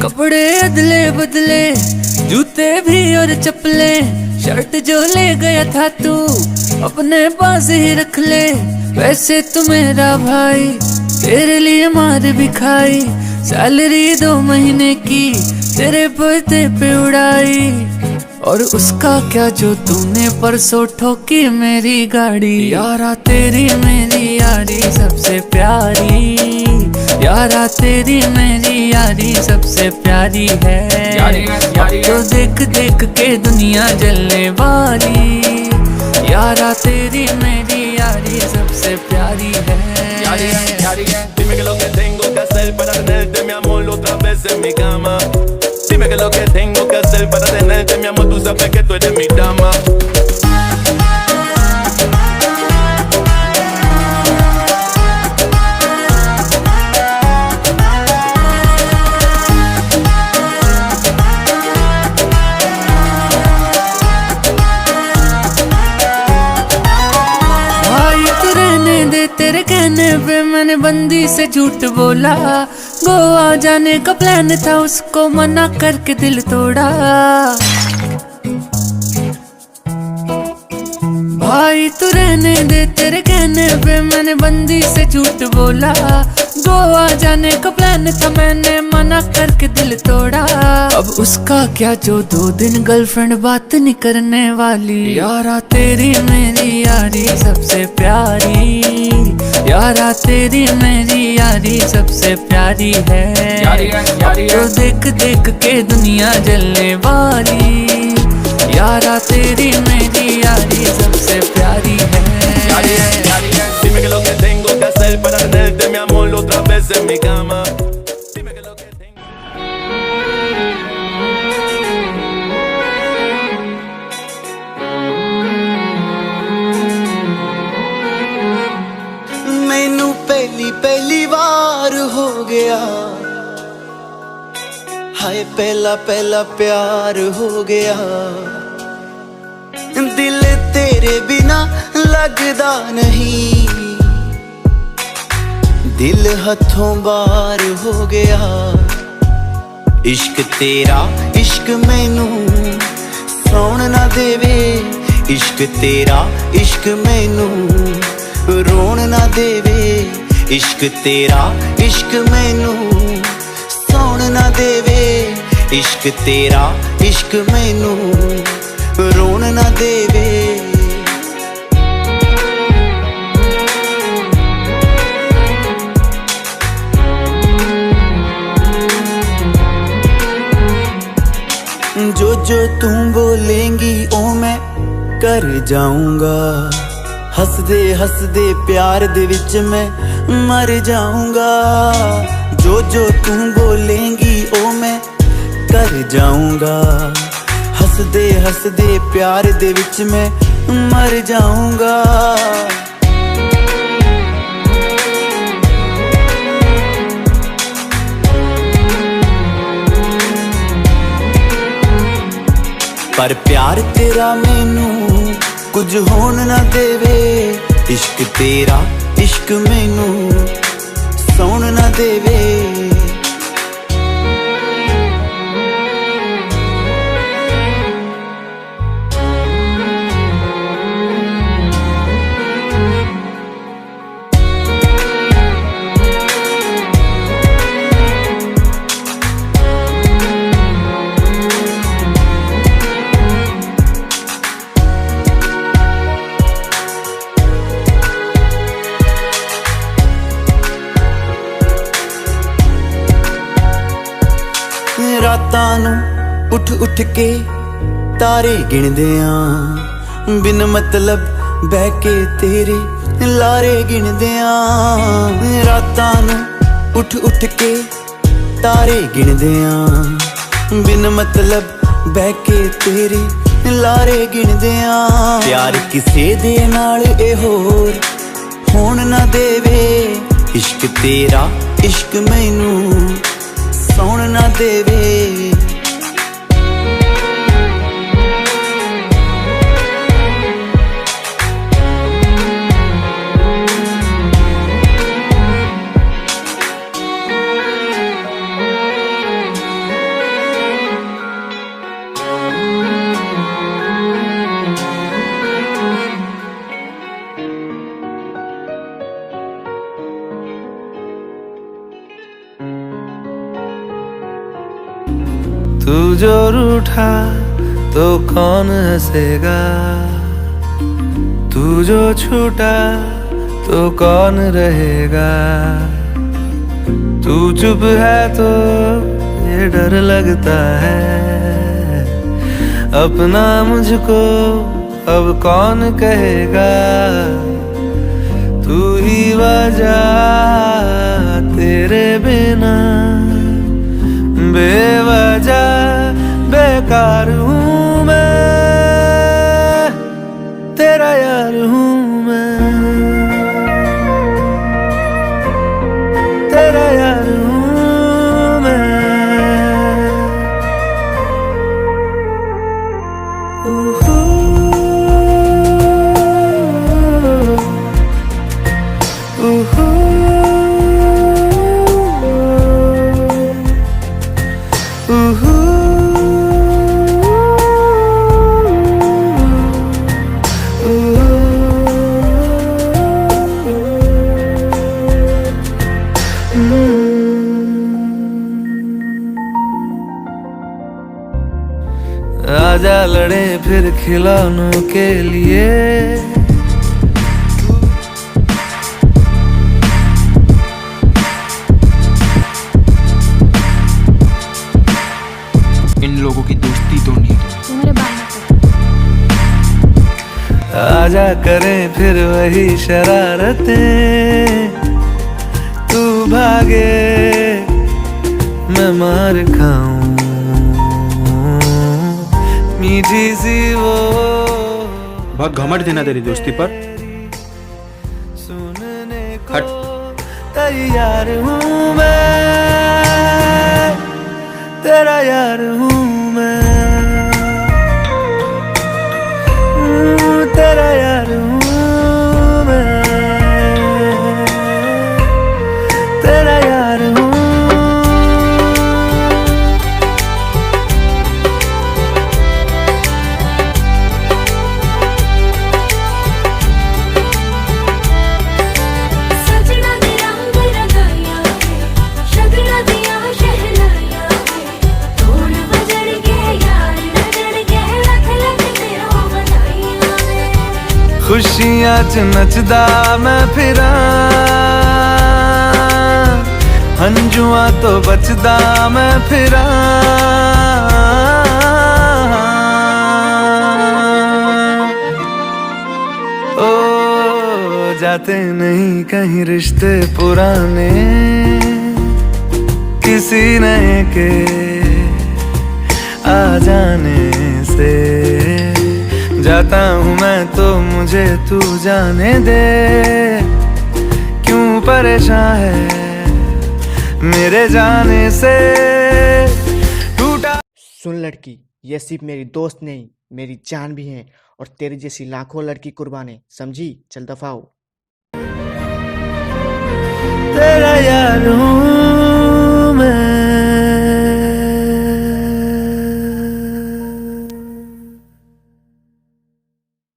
कपड़े अदले बदले, जूते भी और चप्पले, शर्ट जो ले गया था तू अपने पास ही रख ले। वैसे तू मेरा भाई, तेरे लिए मार भी खाई, सैलरी 2 महीने की तेरे बर्थडे पे उड़ाई। और उसका क्या जो तूने परसों ठोकी मेरी गाड़ी। यारा तेरी मेरी यारी सबसे प्यारी, यारा तेरी मेरी यारी सबसे प्यारी है। अब तो देख देख के दुनिया जलने वाली, यारा तेरी मेरी यारी सबसे प्यारी है। Dime que lo que tengo que hacer para tenerte, mi amor, otra vez en mi cama. Dime que lo que tengo que hacer para tenerte, mi amor, tú sabes que tú eres mi dama. तेरे कहने पे मैंने बंदी से झूठ बोला, गोवा जाने का प्लान था उसको मना करके दिल तोड़ा। भाई तू रहने दे, तेरे कहने पे मैंने बंदी से झूठ बोला, गोवा जाने का प्लान था मैंने मना करके दिल तोड़ा। अब उसका क्या जो 2 दिन गर्लफ्रेंड बात नहीं करने वाली। यारा तेरी मेरी यारी सबसे प्यारी, यारा तेरी मेरी यारी सबसे प्यारी है। अब तो देख देख के दुनिया जलने वाली, यारा तेरी मेरी यारी सबसे प्यारी है। Dime que lo que tengo que hacer para tenerte, mi amor, otra vez en mi cama. Dime que lo que tengo. मैनू पहली बार हो गया, हाय पहला प्यार हो गया। दिल तेरे बिना लगदा नहीं, दिल हथों बार हो गया। इश्क तेरा इश्क मैनू सौण ना देवे, इश्क तेरा इश्क मैनू रोण ना देवे। इश्क तेरा इश्क मैनू सौण ना देवे, इश्क तेरा इश्क मैनू रोण ना देवे। जो तू बोलेंगी ओ मैं कर जाऊंगा, हसदे हसदे प्यार दे विच मैं मर जाऊंगा। जो तू बोलेंगी ओ मैं कर जाऊंगा, हसदे हसदे प्यार दे विच मैं मर जाऊंगा। पर प्यार तेरा मैनू कुछ होन ना देवे, इश्क तेरा इश्क मैनू सौण ना देवे। रातां नूं उठ उठ के तारे गिणदे आं, बिन मतलब बह के तेरे लारे गिणदे आं। रातां नूं उठ उठ के तारे गिणदे आं, बिन मतलब बह के तेरे लारे गिणदे आं। प्यार किसे दे नाल ए होर होण ना देवे, इश्क तेरा इश्क मैनू सौण ना देवे। तू जो रूठा तो कौन हंसेगा, तू जो छूटा तो कौन रहेगा। तू चुप है तो ये डर लगता है, अपना मुझको अब कौन कहेगा। तू ही वजह, तेरे बिना बेवजह बेकार हूँ मैं, तेरा यार हूँ मैं, तेरा यार हूँ मैं। ऊहू, ऊहू, ऊहू, आजा लड़े फिर खिलौनों के लिए। इन लोगों की दोस्ती तोड़नी है तुम्हारे बाल में आजा करें फिर वही शरारतें, तू भागे मैं मार खाऊं, मीठी सी वो बहुत घमंड देना तेरी दोस्ती पर। सुनने को हट। तैयार हूँ मैं, तेरा यार हूँ मैं, तेरा यार हूँ मैं, तेरा यार हूँ। सजना दे रंग रंगाया है, शगना दिया शहनाया है, तोड़ बजड़ के यार नजर के लख लख तेरो बधाइयां है। खुशियां च नचदा मैं फिरा, हंजुआ तो बचदा मैं फिरा। ओ जाते नहीं कहीं रिश्ते पुराने, किसी नए के आ जाने से। जाता हूँ मैं तो मुझे तू जाने दे, क्यों परेशान है मेरे जाने से। टूटा सुन लड़की, ये सिर्फ मेरी दोस्त नहीं मेरी जान भी है, और तेरी जैसी लाखों लड़की कुर्बान है, समझी? चल दफा हो।